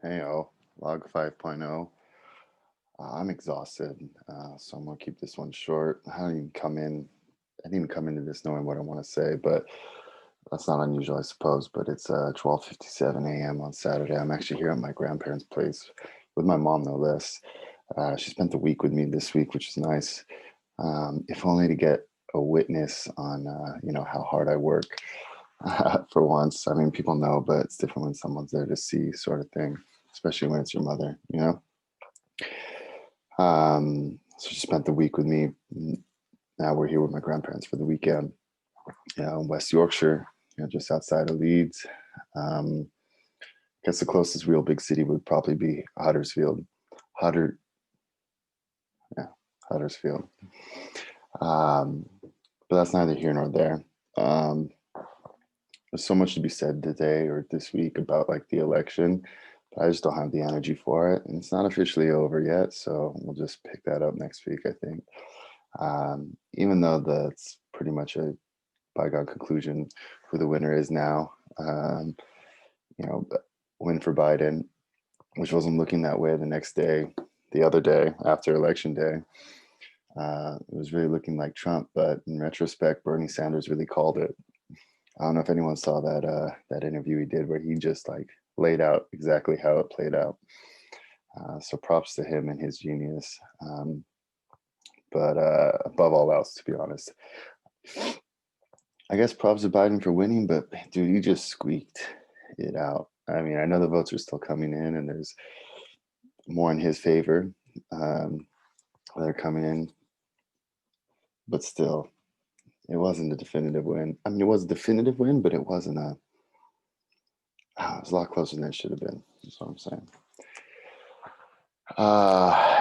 Hey, log 5.0. I'm exhausted, so I'm gonna keep this one short. I didn't even come into this knowing what I want to say, but that's not unusual, I suppose. But it's 12:57 a.m. on Saturday. I'm actually here at my grandparents' place with my mom, no less. She spent the week with me this week, which is nice. If only to get a witness on, how hard I work. For once, I mean, people know, but it's different when someone's there to see, sort of thing, especially when it's your mother. So she spent the week with me. Now we're here with my grandparents for the weekend. In West Yorkshire, just outside of Leeds. Um, I guess the closest real big city would probably be Huddersfield. Hutter, yeah, Huddersfield. Um, but that's neither here nor there. Um, there's so much to be said today or this week about like the election, but I just don't have the energy for it, and it's not officially over yet. So we'll just pick that up next week, I think. Even though that's pretty much a bygone conclusion who the winner is now. You know, win for Biden, which wasn't looking that way the next day, the other day after election day. It was really looking like Trump, but in retrospect, Bernie Sanders really called it. I don't know if anyone saw that interview he did where he just like laid out exactly how it played out. So props to him and his genius. But above all else, to be honest, I guess props to Biden for winning, but dude, he just squeaked it out. I mean, I know the votes are still coming in, and there's more in his favor um, that are coming in, but still, it wasn't a definitive win. I mean, it was a definitive win, but it wasn't a. It was a lot closer than it should have been. That's what I'm saying.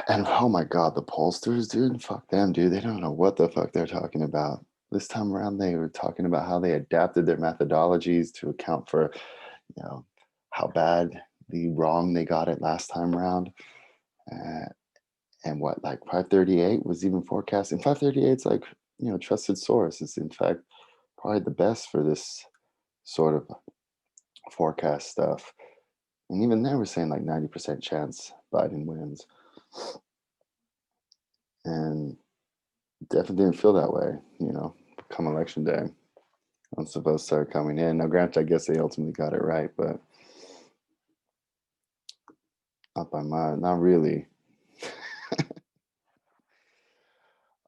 And oh my God, the pollsters, dude, fuck them, dude. They don't know what the fuck they're talking about. This time around, they were talking about how they adapted their methodologies to account for, you know, how badly wrong they got it last time around. Uh, and what, like 538 was even forecasting. 538 is like, trusted source. It's in fact probably the best for this sort of forecast stuff. And even there, we're saying like 90% chance Biden wins. And definitely didn't feel that way, come election day. Once the votes started coming in. Now, granted, I guess they ultimately got it right, but not by mine. Not really.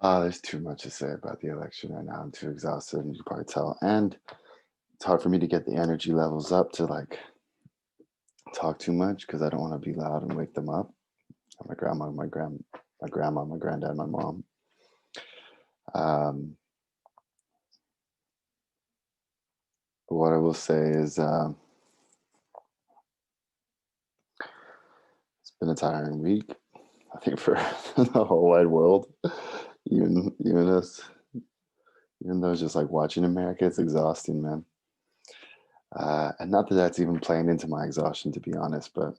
There's too much to say about the election right now. I'm too exhausted, and you can probably tell. And it's hard for me to get the energy levels up to like talk too much because I don't want to be loud and wake them up. My grandma, my granddad, my mom. Um, what I will say is, it's been a tiring week. I think for the whole wide world, even us, even though it's just like watching America, it's exhausting, man. And not that that's even playing into my exhaustion, to be honest, but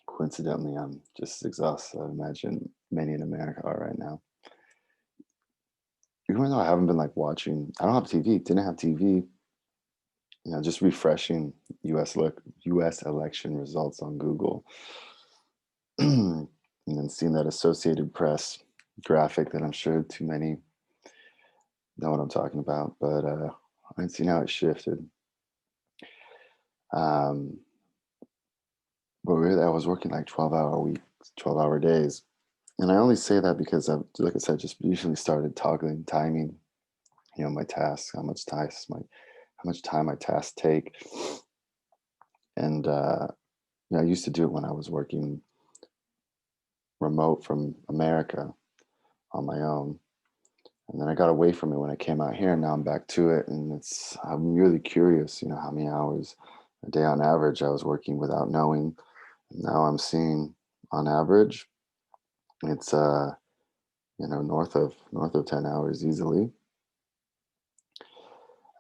coincidentally, I'm just as exhausted. I imagine many in America are right now. Even though I haven't been like watching, I don't have TV. Didn't have TV. Just refreshing U.S. election results on Google, and then seeing that Associated Press graphic that I'm sure too many know what I'm talking about. But I'd seen how it shifted. Um, but really, I was working like 12-hour weeks, 12-hour days. And I only say that because I've, like I said, just recently started toggling timing, my tasks, how much time my tasks take. And, I used to do it when I was working remote from America on my own. And then I got away from it when I came out here, and now I'm back to it. And I'm really curious, how many hours a day on average I was working without knowing. And now I'm seeing on average, it's, north of 10 hours easily.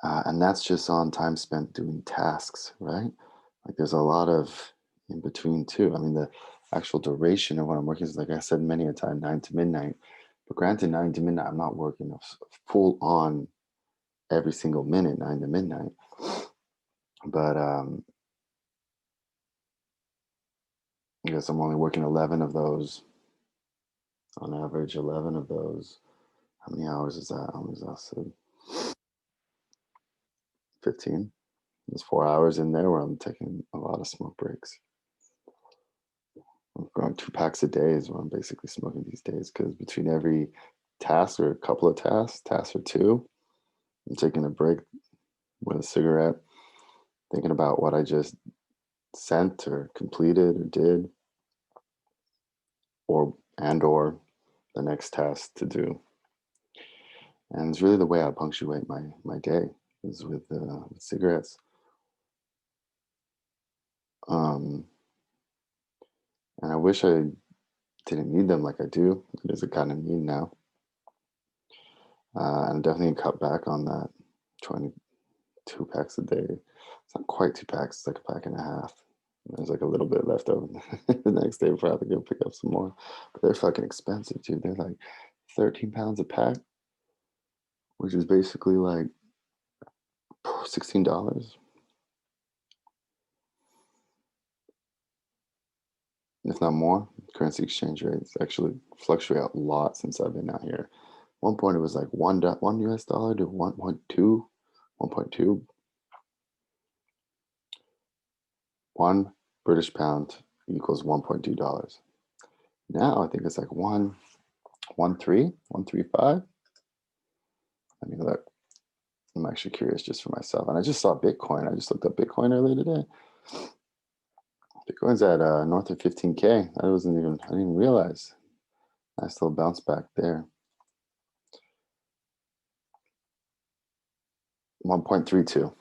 And that's just on time spent doing tasks, right? Like there's a lot of in between too. I mean, the actual duration of what I'm working is, like I said many a time, 9 to midnight. But granted, 9 to midnight, I'm not working full on every single minute, 9 to midnight. But I guess I'm only working 11 of those on average. 11 of those. How many hours is that? I'm exhausted. 15. There's 4 hours in there where I'm taking a lot of smoke breaks. I'm going 2 packs a day is what I'm basically smoking these days, because between every task or a couple of tasks, task or two, I'm taking a break with a cigarette, thinking about what I just sent or completed or did, or the next task to do. And it's really the way I punctuate my day is with cigarettes. Um, and I wish I didn't need them like I do. It is a kind of need now. And definitely cut back on that 22 packs a day. It's not quite 2 packs, it's like a pack and a half. There's like a little bit left over. The next day, we'll probably go pick up some more. But they're fucking expensive, dude. They're like 13 pounds a pack, which is basically like $16, if not more. Currency exchange rates actually fluctuate a lot since I've been out here. One point it was like one US dollar to 1.2, 1.2, one British pound equals $1.2. Now I think it's like 1.35. I mean, look, I'm actually curious just for myself. And I just saw Bitcoin. I just looked up Bitcoin earlier today. Bitcoin's at north of 15K. I didn't even realize. Nice little bounce back there. 1.32.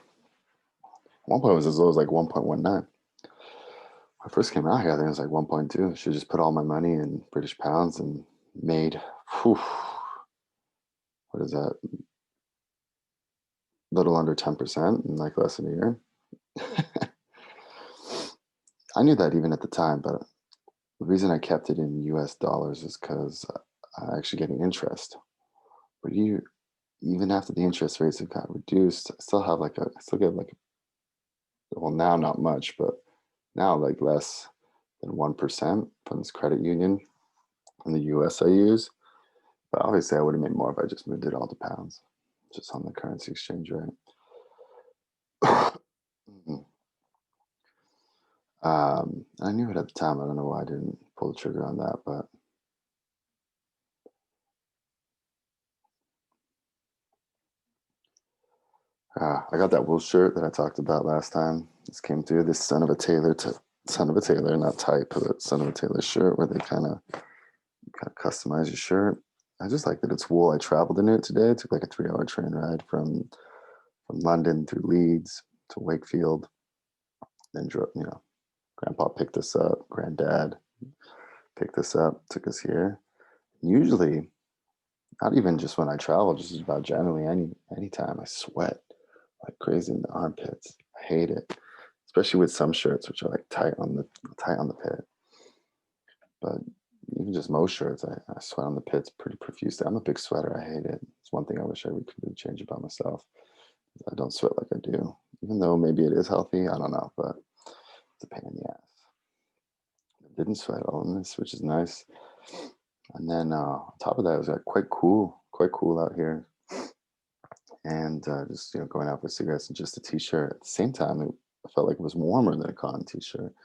One point was as low as like 1.19. When I first came out here, I think it was like 1.2. Should just put all my money in British pounds and made, whew, what is that? Little under 10% in like less than a year. I knew that even at the time, but the reason I kept it in US dollars is because I actually getting interest. But even after the interest rates have got reduced, I still get like, well, now not much, but now like less than 1% from this credit union in the US I use. But obviously, I would have made more if I just moved it all to pounds, just on the currency exchange rate. Mhm. I knew it at the time. I don't know why I didn't pull the trigger on that, but I got that wool shirt that I talked about last time. This came through. This son of a tailor, not type, but son of a tailor shirt where they kind of customize your shirt. I just like that it's wool. I traveled in it today. It took like a 3-hour train ride from London through Leeds to Wakefield. Then drove, Grandpa picked us up. Granddad picked us up, took us here. Usually, not even just when I travel, just about generally anytime I sweat like crazy in the armpits. I hate it, especially with some shirts which are like tight on the pit. But even just most shirts, I sweat on the pits pretty profusely. I'm a big sweater. I hate it. It's one thing I wish I could really change about myself. I don't sweat like I do, even though maybe it is healthy. I don't know, but it's a pain in the ass. I didn't sweat all in this, which is nice. And then on top of that, it was like quite cool out here. And just going out for cigarettes and just a t-shirt. At the same time, I felt like it was warmer than a cotton t-shirt.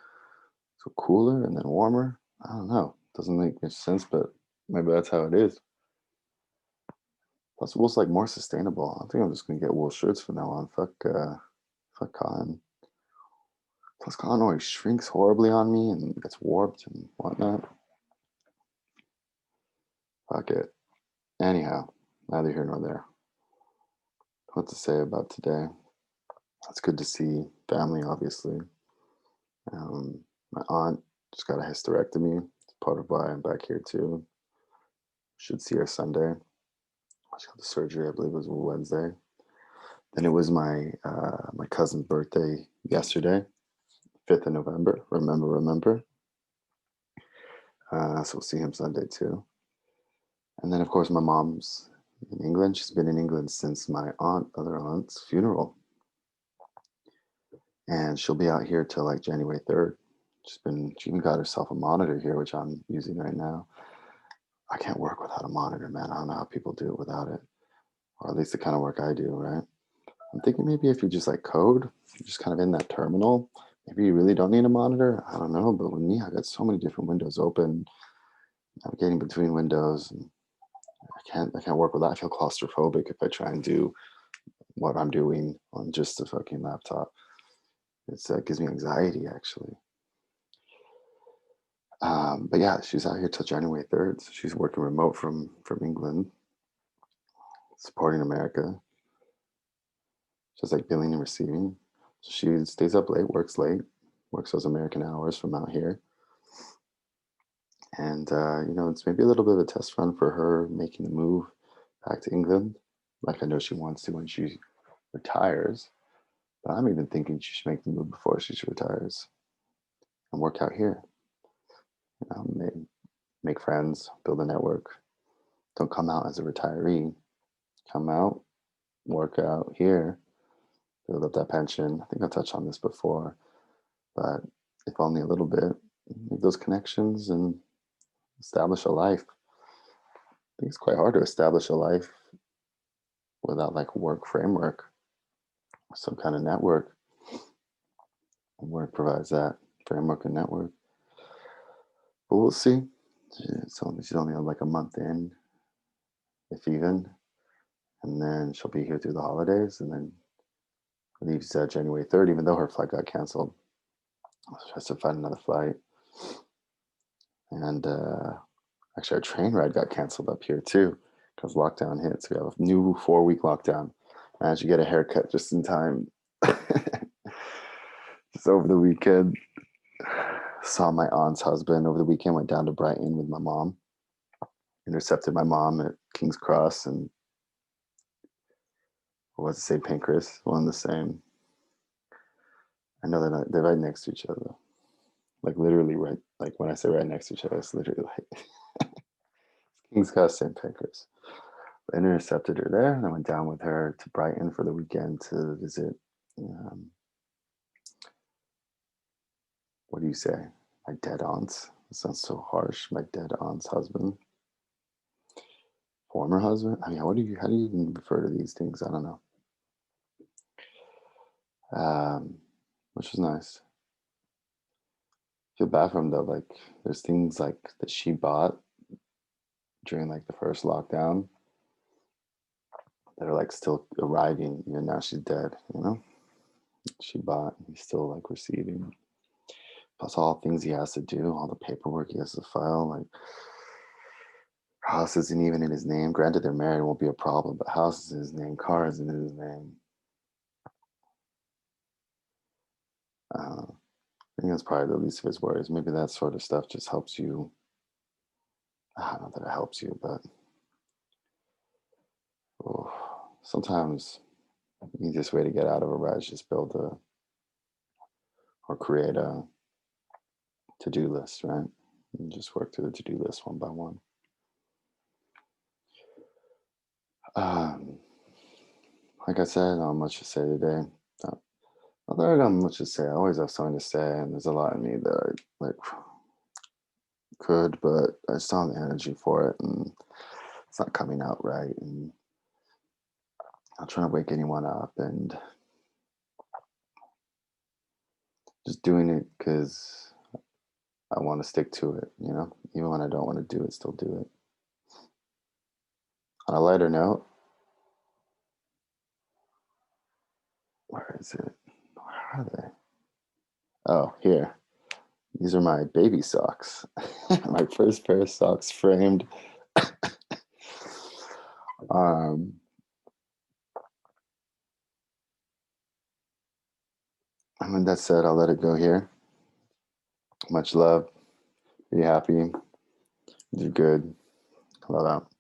So cooler and then warmer. I don't know. Doesn't make much sense, but maybe that's how it is. Plus, wool's like more sustainable. I think I'm just gonna get wool shirts from now on. Fuck cotton. Plus, cotton always shrinks horribly on me and gets warped and whatnot. Fuck it. Anyhow, neither here nor there. What to say about today? It's good to see family, obviously. My aunt just got a hysterectomy. It's part of why I'm back here too. Should see her Sunday. She got the surgery, I believe it was Wednesday. Then it was my cousin's birthday yesterday, 5th of November. Remember. So we'll see him Sunday too. And then of course my mom's in England. She's been in England since my other aunt's funeral, and she'll be out here till like January 3rd. She even got herself a monitor here, which I'm using right now. I can't work without a monitor, man. I don't know how people do it without it, or at least the kind of work I do, right? I'm thinking maybe if you just like code, you're just kind of in that terminal, maybe you really don't need a monitor. I don't know, but with me, I got so many different windows open, navigating between windows, and I can't work with that. I feel claustrophobic if I try and do what I'm doing on just a fucking laptop. It's gives me anxiety actually. But yeah, she's out here till January 3rd. So she's working remote from England, supporting America. Just like billing and receiving. So she stays up late, works those American hours from out here. And, it's maybe a little bit of a test run for her making the move back to England, like I know she wants to when she retires. But I'm even thinking she should make the move before she retires and work out here. Make friends, build a network. Don't come out as a retiree. Come out, work out here, build up that pension. I think I touched on this before, but if only a little bit, make those connections and establish a life. I think it's quite hard to establish a life without like work framework, some kind of network. Work provides that framework and network. But we'll see. She's only like a month in, if even, and then she'll be here through the holidays, and then leaves January 3rd. Even though her flight got canceled, she has to find another flight. And actually, our train ride got canceled up here too because lockdown hit. So we have a new 4-week lockdown. Managed to get a haircut just in time. Just over the weekend, saw my aunt's husband over the weekend. Went down to Brighton with my mom. Intercepted my mom at King's Cross and what was it, St. Pancras, one and the same. I know they're right next to each other. Like literally right. Like when I say right next to each other, it's literally like King's Cross, St. Pancras. I intercepted her there, and I went down with her to Brighton for the weekend to visit. Um, what do you say? My dead aunt's. It sounds so harsh. My dead aunt's husband, former husband. I mean, how do you even refer to these things? I don't know. Which was nice. Feel bad for him though. Like, there's things like that she bought during like the first lockdown that are like still arriving even now she's dead. She bought. He's still like receiving. Plus all things he has to do, all the paperwork he has to file. Like, house isn't even in his name. Granted, they're married, it won't be a problem, but house is in his name, car isn't in his name. I think that's probably the least of his worries. Maybe that sort of stuff just helps you. I don't know that it helps you, but oh, sometimes the easiest way to get out of a rut is just build a or create a to-do list, right? And just work through the to-do list one by one. Um, like I said, not much to say today. Not that I got much to say. I always have something to say, and there's a lot in me that I like could, but I just don't have the energy for it, and it's not coming out right. And I'm trying to wake anyone up, and just doing it because I want to stick to it. Even when I don't want to do it, still do it. On a lighter note, where is it? Where are they? Oh, here. These are my baby socks. My first pair of socks framed. um, and with that said, I'll let it go here. Much love. Be happy. Do good. Love out.